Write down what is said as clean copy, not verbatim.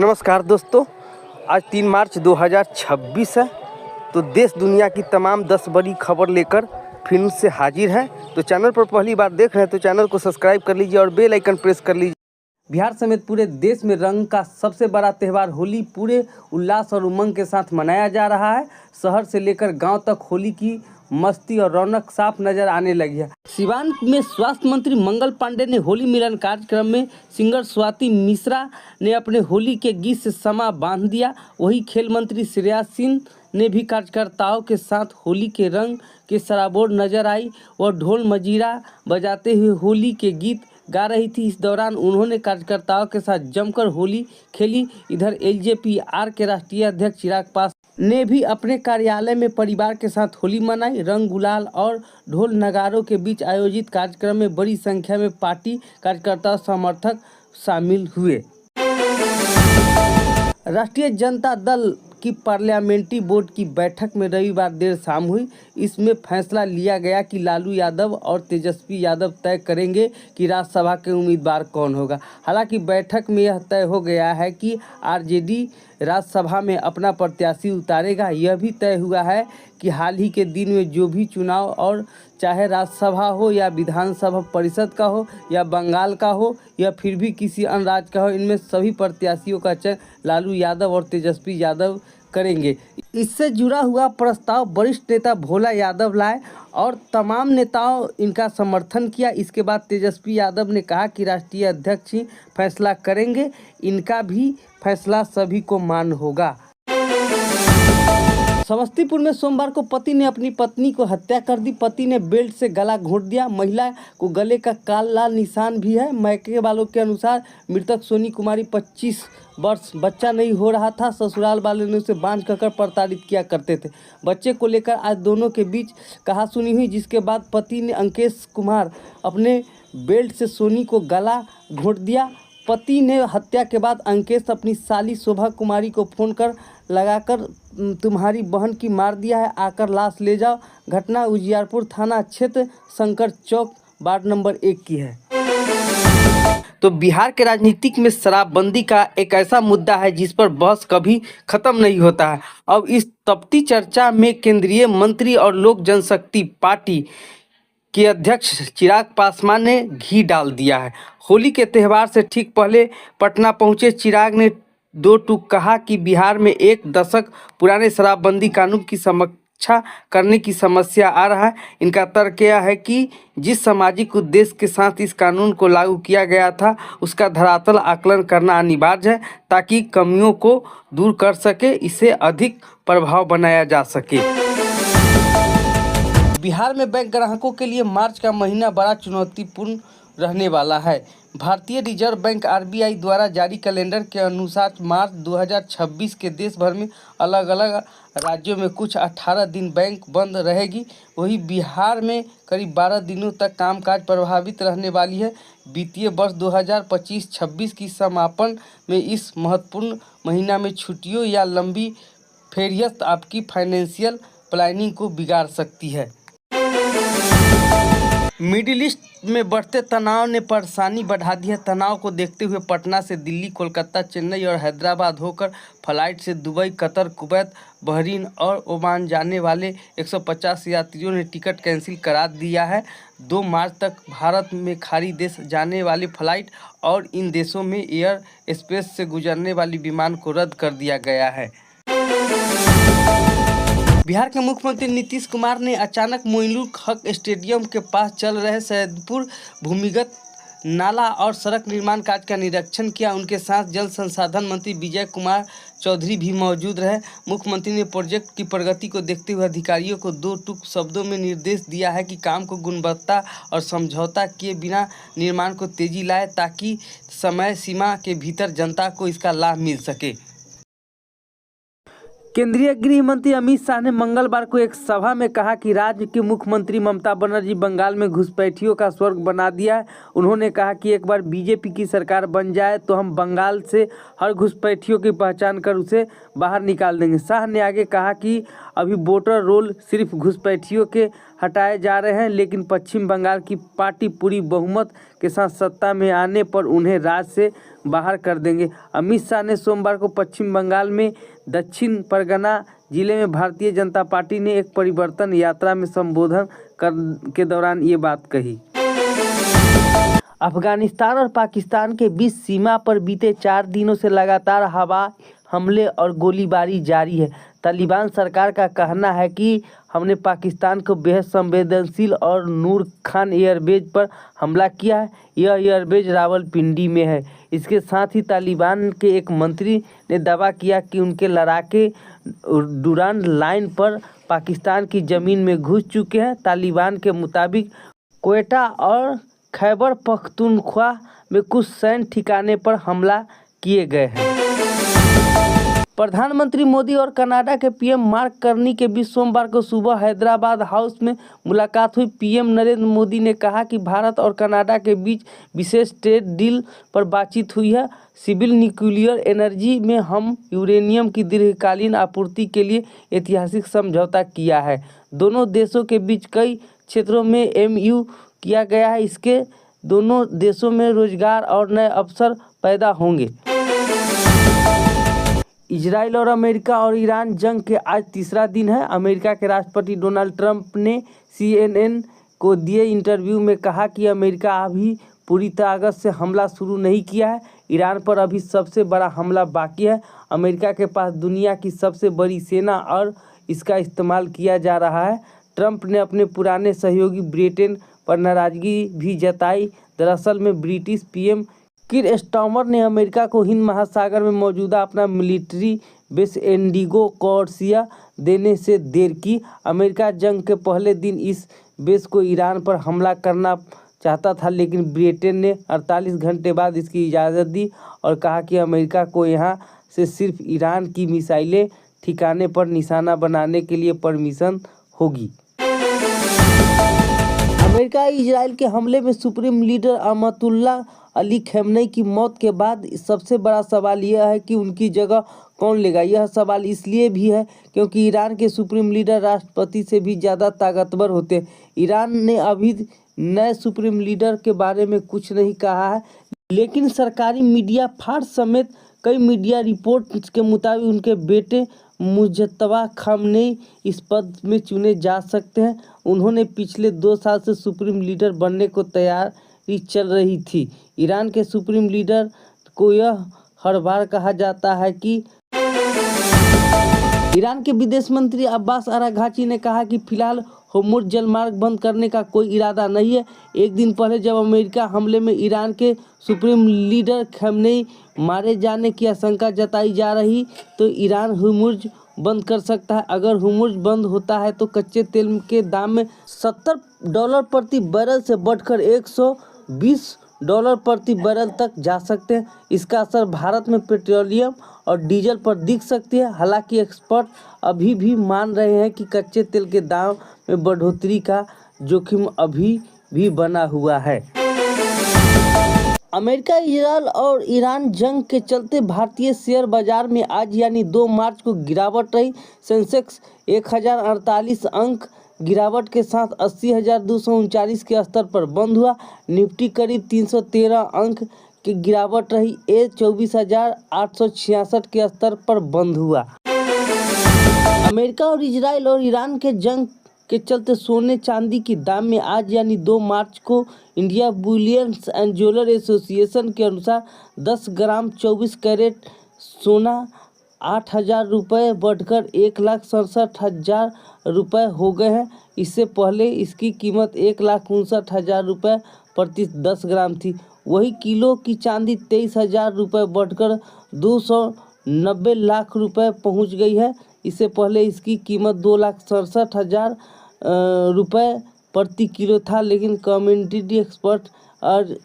नमस्कार दोस्तों, आज 3 मार्च 2026 है। तो देश दुनिया की तमाम 10 बड़ी खबर लेकर फिर से हाजिर हैं। तो चैनल पर पहली बार देख रहे हैं तो चैनल को सब्सक्राइब कर लीजिए और बेल आइकन प्रेस कर लीजिए। बिहार समेत पूरे देश में रंग का सबसे बड़ा त्यौहार होली पूरे उल्लास और उमंग के साथ मनाया जा रहा है। शहर से लेकर गांव तक होली की मस्ती और रौनक साफ नजर आने लगी है। सिवान में स्वास्थ्य मंत्री मंगल पांडे ने होली मिलन कार्यक्रम में सिंगर स्वाति मिश्रा ने अपने होली के गीत से समा बांध दिया। वहीं खेल मंत्री श्रेया सिंह ने भी कार्यकर्ताओं के साथ होली के रंग के सराबोर नजर आई। वह ढोल मजीरा बजाते हुए होली के गीत गा रही थी। इस दौरान उन्होंने कार्यकर्ताओं के साथ जमकर होली खेली। इधर एलजेपीआर के राष्ट्रीय अध्यक्ष चिराग पासवान ने भी अपने कार्यालय में परिवार के साथ होली मनाई। रंग गुलाल और ढोल नगारों के बीच आयोजित कार्यक्रम में बड़ी संख्या में पार्टी कार्यकर्ता समर्थक शामिल हुए। राष्ट्रीय जनता दल की पार्लियामेंट्री बोर्ड की बैठक में रविवार देर शाम हुई। इसमें फैसला लिया गया कि लालू यादव और तेजस्वी यादव तय करेंगे कि राज्यसभा के उम्मीदवार कौन होगा। हालांकि बैठक में यह तय हो गया है कि आरजेडी राज्यसभा में अपना प्रत्याशी उतारेगा। यह भी तय हुआ है कि हाल ही के दिन में जो भी चुनाव और चाहे राज्यसभा हो या विधानसभा परिषद का हो या बंगाल का हो या फिर भी किसी अन्य राज्य का हो, इनमें सभी प्रत्याशियों का चयन लालू यादव और तेजस्वी यादव करेंगे। इससे जुड़ा हुआ प्रस्ताव वरिष्ठ नेता भोला यादव लाए और तमाम नेताओं इनका समर्थन किया। इसके बाद तेजस्वी यादव ने कहा कि राष्ट्रीय अध्यक्ष ही फैसला करेंगे, इनका भी फैसला सभी को मान्य होगा। समस्तीपुर में सोमवार को पति ने अपनी पत्नी को हत्या कर दी। पति ने बेल्ट से गला घोंट दिया। महिला को गले का काला निशान भी है। मायके वालों के अनुसार मृतक सोनी कुमारी 25 वर्ष, बच्चा नहीं हो रहा था। ससुराल वालों ने उसे बांध कर प्रताड़ित किया करते थे। बच्चे को लेकर आज दोनों के बीच कहासुनी हुई, जिसके बाद पति ने अंकेश कुमार अपने बेल्ट से सोनी को गला घोंट दिया। पति ने हत्या के बाद अंकेश अपनी साली शोभा कुमारी को फोन कर लगाकर तुम्हारी बहन की मार दिया है, आकर लाश ले जाओ। घटना उजियारपुर थाना क्षेत्र शंकर चौक वार्ड नंबर 1 की है। तो बिहार के राजनीतिक में शराबबंदी का एक ऐसा मुद्दा है जिस पर बहस कभी खत्म नहीं होता है। अब इस तपती चर्चा में केंद्रीय मंत्री और लोक जनशक्ति पार्टी के अध्यक्ष चिराग पासवान ने घी डाल दिया है। होली के त्यौहार से ठीक पहले पटना पहुंचे चिराग ने दो टूक कहा कि बिहार में 1 दशक पुराने शराबबंदी कानून की समीक्षा करने की समस्या आ रहा है। इनका तर्क यह है कि जिस सामाजिक उद्देश्य के साथ इस कानून को लागू किया गया था उसका धरातल आकलन करना अनिवार्य है ताकि कमियों को दूर कर सके, इसे अधिक प्रभाव बनाया जा सके। बिहार में बैंक ग्राहकों के लिए मार्च का महीना बड़ा चुनौतीपूर्ण रहने वाला है। भारतीय रिजर्व बैंक आरबीआई द्वारा जारी कैलेंडर के अनुसार मार्च 2026 के देश भर में अलग अलग राज्यों में कुछ 18 दिन बैंक बंद रहेगी। वहीं बिहार में करीब 12 दिनों तक कामकाज प्रभावित रहने वाली है। वित्तीय वर्ष 2025-26 की समापन में इस महत्वपूर्ण महीना में छुट्टियों या लंबी फेरियत आपकी फाइनेंशियल प्लानिंग को बिगाड़ सकती है। मिडिल ईस्ट में बढ़ते तनाव ने परेशानी बढ़ा दी है। तनाव को देखते हुए पटना से दिल्ली, कोलकाता, चेन्नई और हैदराबाद होकर फ्लाइट से दुबई, कतर, कुवैत, बहरीन और ओमान जाने वाले 150 यात्रियों ने टिकट कैंसिल करा दिया है। 2 मार्च तक भारत में खाड़ी देश जाने वाली फ्लाइट और इन देशों में एयर स्पेस से गुजरने वाली विमान को रद्द कर दिया गया है। बिहार के मुख्यमंत्री नीतीश कुमार ने अचानक मोइनुल हक स्टेडियम के पास चल रहे सैदपुर भूमिगत नाला और सड़क निर्माण कार्य का निरीक्षण किया। उनके साथ जल संसाधन मंत्री विजय कुमार चौधरी भी मौजूद रहे। मुख्यमंत्री ने प्रोजेक्ट की प्रगति को देखते हुए अधिकारियों को 2 टूक शब्दों में निर्देश दिया है कि काम को गुणवत्ता और समझौता किए बिना निर्माण को तेजी लाए ताकि समय सीमा के भीतर जनता को इसका लाभ मिल सके। केंद्रीय गृह मंत्री अमित शाह ने मंगलवार को एक सभा में कहा कि राज्य की मुख्यमंत्री ममता बनर्जी बंगाल में घुसपैठियों का स्वर्ग बना दिया है। उन्होंने कहा कि एक बार बीजेपी की सरकार बन जाए तो हम बंगाल से हर घुसपैठियों की पहचान कर उसे बाहर निकाल देंगे। शाह ने आगे कहा कि अभी वोटर रोल सिर्फ घुसपैठियों के हटाए जा रहे हैं, लेकिन पश्चिम बंगाल की पार्टी पूरी बहुमत के साथ सत्ता में आने पर उन्हें राज्य से बाहर कर देंगे। अमित शाह ने सोमवार को पश्चिम बंगाल में दक्षिण परगना जिले में भारतीय जनता पार्टी ने एक परिवर्तन यात्रा में संबोधन के दौरान ये बात कही। अफगानिस्तान और पाकिस्तान के बीच सीमा पर बीते 4 दिनों से लगातार हवाई हमले और गोलीबारी जारी है। तालिबान सरकार का कहना है कि हमने पाकिस्तान को बेहद संवेदनशील और नूर खान एयरबेस पर हमला किया है। यह एयरबेस रावलपिंडी में है। इसके साथ ही तालिबान के एक मंत्री ने दावा किया कि उनके लड़ाके डुरांड लाइन पर पाकिस्तान की ज़मीन में घुस चुके हैं। तालिबान के मुताबिक क्वेटा और खैबर पख्तूनख्वा में कुछ सैन्य ठिकाने पर हमला किए गए हैं। प्रधानमंत्री मोदी और कनाडा के पीएम मार्क कार्नी के बीच सोमवार को सुबह हैदराबाद हाउस में मुलाकात हुई। पीएम नरेंद्र मोदी ने कहा कि भारत और कनाडा के बीच विशेष ट्रेड डील पर बातचीत हुई है। सिविल न्यूक्लियर एनर्जी में हम यूरेनियम की दीर्घकालीन आपूर्ति के लिए ऐतिहासिक समझौता किया है। दोनों देशों के बीच कई क्षेत्रों में एमयू किया गया है। इसके दोनों देशों में रोजगार और नए अवसर पैदा होंगे। इजराइल और अमेरिका और ईरान जंग के आज तीसरा दिन है। अमेरिका के राष्ट्रपति डोनाल्ड ट्रंप ने CNN को दिए इंटरव्यू में कहा कि अमेरिका अभी पूरी ताकत से हमला शुरू नहीं किया है। ईरान पर अभी सबसे बड़ा हमला बाकी है। अमेरिका के पास दुनिया की सबसे बड़ी सेना और इसका इस्तेमाल किया जा रहा है। ट्रंप ने अपने पुराने सहयोगी ब्रिटेन पर नाराजगी भी जताई। दरअसल में ब्रिटिश पीएम कीर स्टार्मर ने अमेरिका को हिंद महासागर में मौजूदा अपना मिलिट्री बेस इंडिगो कॉर्सिया देने से देर की। अमेरिका जंग के पहले दिन इस बेस को ईरान पर हमला करना चाहता था, लेकिन ब्रिटेन ने 48 घंटे बाद इसकी इजाज़त दी और कहा कि अमेरिका को यहां से सिर्फ ईरान की मिसाइलें ठिकाने पर निशाना बनाने के लिए परमिशन होगी। अमेरिका इजराइल के हमले में सुप्रीम लीडर अयातुल्लाह अली खamenei की मौत के बाद सबसे बड़ा सवाल यह है कि उनकी जगह कौन लेगा। यह सवाल इसलिए भी है क्योंकि ईरान के सुप्रीम लीडर राष्ट्रपति से भी ज़्यादा ताकतवर होते हैं। ईरान ने अभी नए सुप्रीम लीडर के बारे में कुछ नहीं कहा है, लेकिन सरकारी मीडिया फार्स समेत कई मीडिया रिपोर्ट्स के मुताबिक उनके बेटे मुज्तबा खamenei इस पद में चुने जा सकते हैं। उन्होंने पिछले 2 साल से सुप्रीम लीडर बनने को तैयारी चल रही थी। ईरान के सुप्रीम लीडर को यह हर बार कहा जाता है कि ईरान के विदेश मंत्री अब्बास अराघची ने कहा कि फिलहाल होर्मुज जलमार्ग बंद करने का कोई इरादा नहीं है। एक दिन पहले जब अमेरिका हमले में ईरान के सुप्रीम लीडर खamenei मारे जाने की आशंका जताई जा रही तो ईरान होर्मुज बंद कर सकता है। अगर होर्मुज बंद होता है तो कच्चे तेल के दाम में $70 प्रति बैरल से बढ़कर $120 प्रति बैरल तक जा सकते हैं। इसका असर भारत में पेट्रोलियम और डीजल पर दिख सकती है। हालांकि एक्सपर्ट अभी भी मान रहे हैं कि कच्चे तेल के दाम में बढ़ोतरी का जोखिम अभी भी बना हुआ है। अमेरिका, इजराइल और ईरान जंग के चलते भारतीय शेयर बाजार में आज यानी 2 मार्च को गिरावट रही। सेंसेक्स 1048 अंक गिरावट के साथ 80,239 के स्तर पर बंद हुआ। निफ्टी करीब 313 अंक की गिरावट रही। 24,866 के स्तर पर बंद हुआ। अमेरिका और इजराइल और ईरान के जंग के चलते सोने चांदी की दाम में आज यानी 2 मार्च को India Boolean and jeweller association के अनुसार 10 ग्राम 24 कैरेट सोना 8,000 रुपये बढ़कर 1,67,000 रुपये हो गए हैं। इससे पहले इसकी कीमत 1,59,000 रुपये प्रति 10 ग्राम थी। वही किलो की चांदी 23,000 रुपये बढ़कर 290 लाख रुपये पहुंच गई है। इससे पहले इसकी कीमत 2,67,000 रुपये प्रति किलो था, लेकिन कम्युनिटी एक्सपर्ट और